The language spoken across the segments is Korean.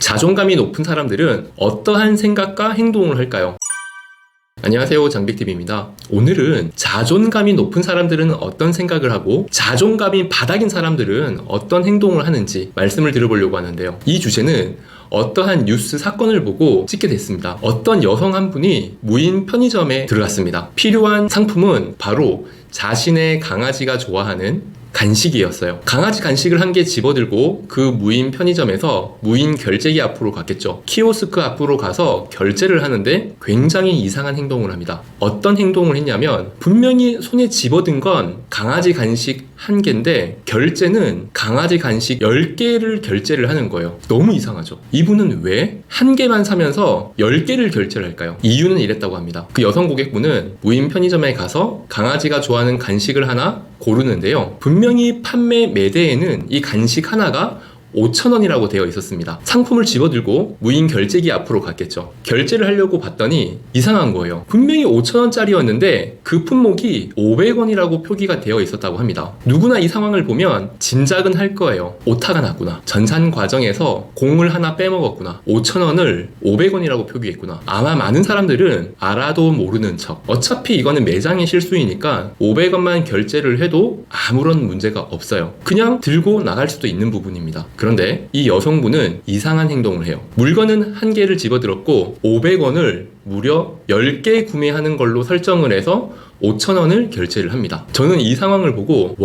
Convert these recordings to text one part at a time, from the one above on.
자존감이 높은 사람들은 어떠한 생각과 행동을 할까요? 안녕하세요, 장빅TV입니다. 오늘은 자존감이 높은 사람들은 어떤 생각을 하고 자존감이 바닥인 사람들은 어떤 행동을 하는지 말씀을 드려보려고 하는데요. 이 주제는 어떠한 뉴스 사건을 보고 찍게 됐습니다. 어떤 여성 한 분이 무인 편의점에 들어갔습니다. 필요한 상품은 바로 자신의 강아지가 좋아하는 간식이었어요. 강아지 간식을 한 개 집어들고 그 무인 편의점에서 무인 결제기 앞으로 갔겠죠. 키오스크 앞으로 가서 결제를 하는데 굉장히 이상한 행동을 합니다. 어떤 행동을 했냐면 분명히 손에 집어든 건 강아지 간식 한 개인데 결제는 강아지 간식 10개를 결제를 하는 거예요. 너무 이상하죠. 이분은 왜 한 개만 사면서 10개를 결제를 할까요? 이유는 이랬다고 합니다. 그 여성 고객분은 무인 편의점에 가서 강아지가 좋아하는 간식을 하나 고르는데요. 분명히 판매 매대에는 이 간식 하나가 5,000원이라고 되어 있었습니다. 상품을 집어들고 무인 결제기 앞으로 갔겠죠. 결제를 하려고 봤더니 이상한 거예요. 분명히 5,000원짜리였는데 그 품목이 500원이라고 표기가 되어 있었다고 합니다. 누구나 이 상황을 보면 짐작은 할 거예요. 오타가 났구나. 전산 과정에서 공을 하나 빼먹었구나. 5,000원을 500원이라고 표기했구나. 아마 많은 사람들은 알아도 모르는 척. 어차피 이거는 매장의 실수이니까 500원만 결제를 해도 아무런 문제가 없어요. 그냥 들고 나갈 수도 있는 부분입니다. 그런데 이 여성분은 이상한 행동을 해요. 물건은 한 개를 집어들었고 500원을 무려 10개 구매하는 걸로 설정을 해서 5,000원을 결제를 합니다. 저는 이 상황을 보고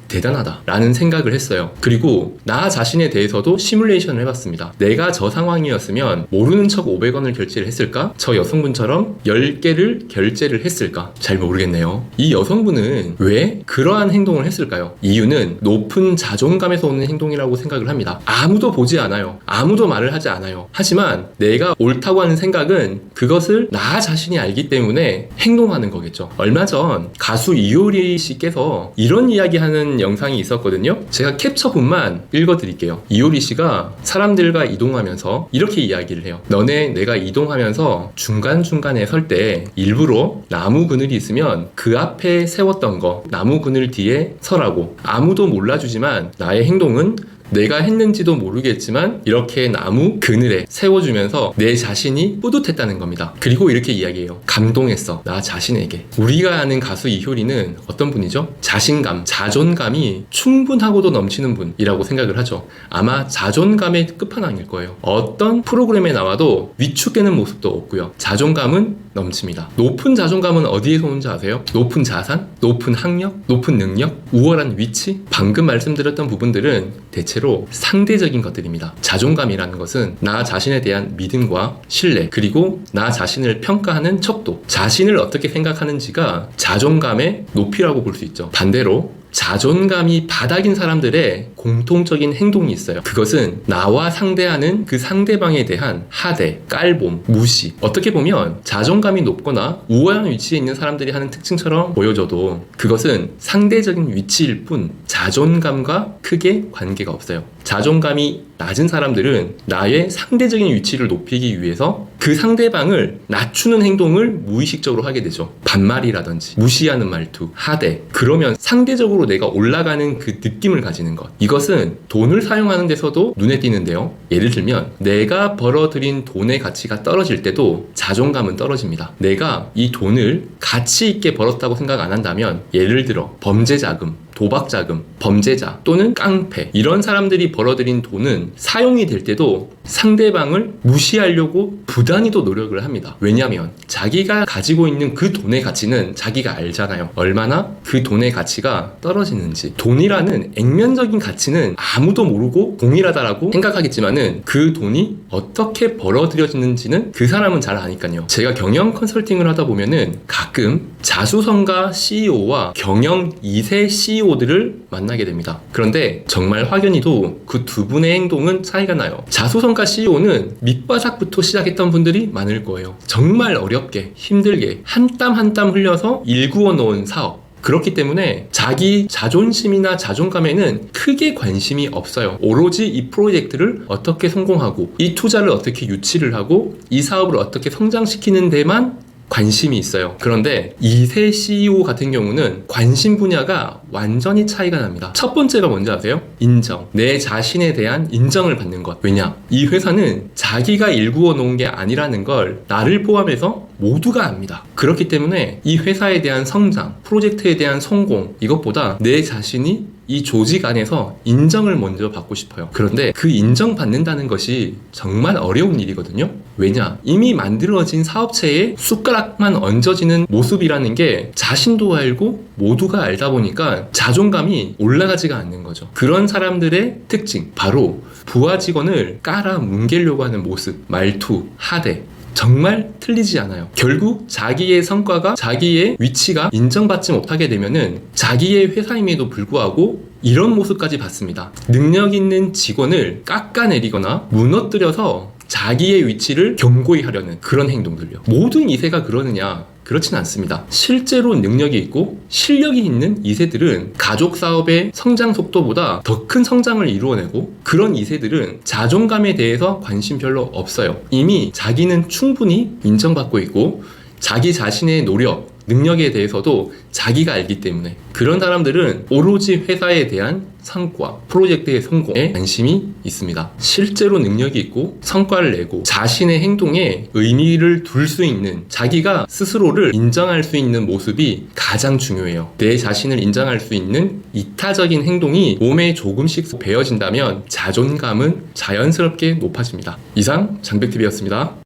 대단하다 라는 생각을 했어요. 그리고 나 자신에 대해서도 시뮬레이션을 해봤습니다. 내가 저 상황이었으면 모르는 척 500원을 결제를 했을까? 저 여성분처럼 10개를 결제를 했을까? 잘 모르겠네요. 이 여성분은 왜 그러한 행동을 했을까요? 이유는 높은 자존감에서 오는 행동이라고 생각을 합니다. 아무도 보지 않아요. 아무도 말을 하지 않아요. 하지만 내가 옳다고 하는 생각은 그것을 나 자신이 알기 때문에 행동하는 거겠죠. 얼마 전 가수 이효리 씨께서 이런 이야기하는 영상이 있었거든요. 제가 캡처본만 읽어드릴게요. 이효리 씨가 사람들과 이동하면서 이렇게 이야기를 해요. 너네 내가 이동하면서 중간중간에 설 때 일부러 나무 그늘이 있으면 그 앞에 세웠던 거 나무 그늘 뒤에 서라고. 아무도 몰라주지만 나의 행동은 내가 했는지도 모르겠지만 이렇게 나무 그늘에 세워주면서 내 자신이 뿌듯했다는 겁니다. 그리고 이렇게 이야기해요. 감동했어. 나 자신에게. 우리가 아는 가수 이효리는 어떤 분이죠? 자신감, 자존감이 충분하고도 넘치는 분이라고 생각을 하죠. 아마 자존감의 끝판왕일 거예요. 어떤 프로그램에 나와도 위축되는 모습도 없고요. 자존감은 넘칩니다. 높은 자존감은 어디에서 오는지 아세요? 높은 자산, 높은 학력, 높은 능력, 우월한 위치. 방금 말씀드렸던 부분들은 대체로 상대적인 것들입니다. 자존감이라는 것은 나 자신에 대한 믿음과 신뢰, 그리고 나 자신을 평가하는 척도, 자신을 어떻게 생각하는지가 자존감의 높이라고 볼 수 있죠. 반대로 자존감이 바닥인 사람들의 공통적인 행동이 있어요. 그것은 나와 상대하는 그 상대방에 대한 하대, 깔봄, 무시. 어떻게 보면 자존감이 높거나 우월한 위치에 있는 사람들이 하는 특징처럼 보여져도 그것은 상대적인 위치일 뿐 자존감과 크게 관계가 없어요. 자존감이 낮은 사람들은 나의 상대적인 위치를 높이기 위해서 그 상대방을 낮추는 행동을 무의식적으로 하게 되죠. 반말이라든지 무시하는 말투, 하대. 그러면 상대적으로 내가 올라가는 그 느낌을 가지는 것. 이것은 돈을 사용하는 데서도 눈에 띄는데요. 예를 들면 내가 벌어들인 돈의 가치가 떨어질 때도 자존감은 떨어집니다. 내가 이 돈을 가치 있게 벌었다고 생각 안 한다면 예를 들어 범죄자금, 도박자금, 범죄자 또는 깡패 이런 사람들이 벌어들인 돈은 사용이 될 때도 상대방을 무시하려고 부단히도 노력을 합니다. 왜냐하면 자기가 가지고 있는 그 돈의 가치는 자기가 알잖아요. 얼마나 그 돈의 가치가 떨어지는지. 돈이라는 액면적인 가치는 아무도 모르고 동일하다라고 생각하겠지만은 그 돈이 어떻게 벌어들여지는지는 그 사람은 잘 아니까요. 제가 경영 컨설팅을 하다 보면은 가끔 자수성가 CEO와 경영 2세 CEO들을 만나게 됩니다. 그런데 정말 확연히도 그 두 분의 행동은 차이가 나요. 자수성가 CEO는 밑바닥부터 시작했던 분들이 많을 거예요. 정말 어렵게 힘들게 한 땀 한 땀 흘려서 일구어 놓은 사업. 그렇기 때문에 자기 자존심이나 자존감에는 크게 관심이 없어요. 오로지 이 프로젝트를 어떻게 성공하고 이 투자를 어떻게 유치를 하고 이 사업을 어떻게 성장시키는 데만 관심이 있어요. 그런데 2세 CEO 같은 경우는 관심 분야가 완전히 차이가 납니다. 첫 번째가 뭔지 아세요? 인정. 내 자신에 대한 인정을 받는 것. 왜냐? 이 회사는 자기가 일구어 놓은 게 아니라는 걸 나를 포함해서 모두가 압니다. 그렇기 때문에 이 회사에 대한 성장, 프로젝트에 대한 성공, 이것보다 내 자신이 이 조직 안에서 인정을 먼저 받고 싶어요. 그런데 그 인정받는다는 것이 정말 어려운 일이거든요. 왜냐? 이미 만들어진 사업체에 숟가락만 얹어지는 모습이라는 게 자신도 알고 모두가 알다 보니까 자존감이 올라가지가 않는 거죠. 그런 사람들의 특징, 바로 부하 직원을 깔아 뭉개려고 하는 모습, 말투, 하대, 정말 틀리지 않아요. 결국 자기의 성과가, 자기의 위치가 인정받지 못하게 되면은 자기의 회사임에도 불구하고 이런 모습까지 받습니다. 능력 있는 직원을 깎아내리거나 무너뜨려서 자기의 위치를 견고히 하려는 그런 행동들요. 모든 2세가 그러느냐? 그렇진 않습니다. 실제로 능력이 있고 실력이 있는 2세들은 가족 사업의 성장 속도보다 더 큰 성장을 이루어내고, 그런 2세들은 자존감에 대해서 관심 별로 없어요. 이미 자기는 충분히 인정받고 있고 자기 자신의 노력, 능력에 대해서도 자기가 알기 때문에 그런 사람들은 오로지 회사에 대한 성과, 프로젝트의 성공에 관심이 있습니다. 실제로 능력이 있고 성과를 내고 자신의 행동에 의미를 둘 수 있는, 자기가 스스로를 인정할 수 있는 모습이 가장 중요해요. 내 자신을 인정할 수 있는 이타적인 행동이 몸에 조금씩 배어진다면 자존감은 자연스럽게 높아집니다. 이상 장백TV였습니다.